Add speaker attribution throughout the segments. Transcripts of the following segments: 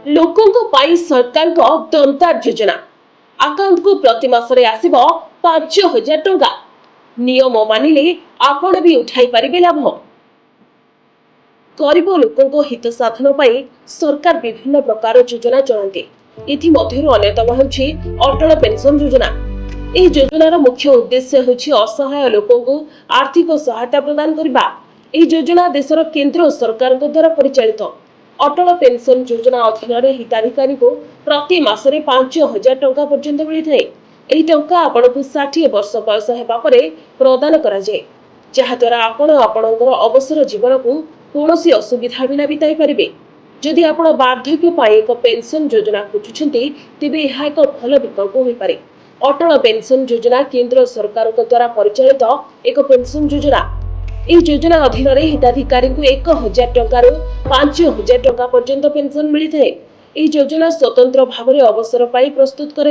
Speaker 1: लोकों पाई सरकार को दमदार योजना आकाउंट को प्रति मासरे आसिबो 5,000 टंका नियम मानिले आपण भी उठाई पारिबे लाभ। गरीब लोकों हित साधन पाई सरकार विभिन्न प्रकार योजना चलाते। इथि मध्यरु अन्यतम हेउछि अटल पेंशन योजना। एही योजनार मुख्य उद्देश्य हेउछि असहाय लोकों आर्थिक सहायता प्रदान करबा। एही योजना देशर केंद्र सरकार द्वारा परिचालित। अटल पेंशन योजना अधीन हिताधिकारी को प्रति मासरे 5,000 टंका पर्यंत मिलता है। एही टंका आपनको 60 वर्ष बयस हेबा परे प्रदान करा जाय, जहा द्वारा आपण आपणकर अवसर जीवन को कौनसी असुविधा बिना बिताई पारिबे। जदि आपण वार्धक्य पाई एक पेंशन योजना खोजुछन्ती तेबे यह एक भल विकल्प होई पारे। अटल पेंशन योजना केंद्र सरकार द्वारा परिचालित एक पेंशन योजना। इस योजना अधीन हिताधिकारी को 1,000 टंका 5,000 टंका पर्यंत पेंशन मिलता है। यह योजना स्वतंत्र भाव में अवसर पाई प्रस्तुत कर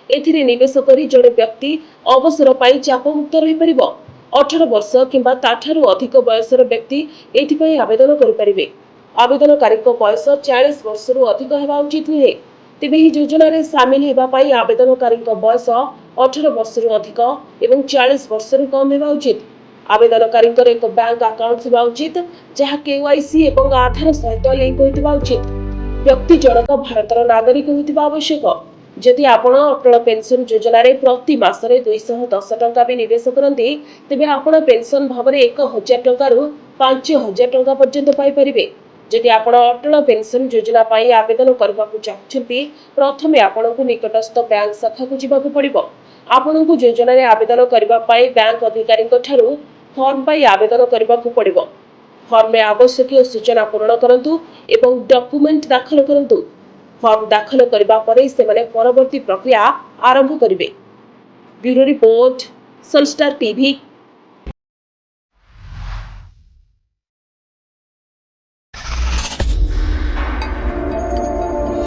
Speaker 1: एथिरे निवेश करी जड़े व्यक्ति अवसर पाई चाप मुक्त रही परिबो। 18 वर्ष किंबा ताठारु अधिक बयसर व्यक्ति एथिपाई आवेदन करिपारिबे। आवेदनकारी बयस 40 वर्षरु अधिक हेबा उचित नुहे। तेबे ही योजना रे शामिल हेबा पाई आवेदनकारी बयस 18 वर्षरु अधिक एवं 40 वर्षरु कम हेबा उचित। आवेदनकारी एक बैंक अकाउंट थिबा उचित जहा केवाईसी एवं आधार सहित लिंक होइतिबा उचित। व्यक्ति जनक भारतर नागरिक होइतिबा आवश्यक। जदि आपण अटल पेंशन योजना रे प्रति मासरे 210 टंका भी निवेश करते तेबे आपण पेंशन भाव में 1,000 टंका 5,000 टंका पर्यंत पाई परिबे। जदि आपण अटल पेंशन योजना पाई आवेदन करबा को चाहछन्ती प्रथमे आपनको निकटस्थ बैंक शाखा को जिबाकू पड़िबो। आपनको योजना रे आवेदन करबा पाई बैंक अधिकारी ठारू फॉर्म पाई आवेदन करबाकू पड़िबो। फॉर्म में आवश्यक सूचना पूर्ण करंतु एवं डॉक्यूमेंट दाखल करंतु। फॉर्म दाखल करबा परे सेमाने परवर्ती प्रक्रिया आरंभ करिवे। Bureau report, Sunstar TV.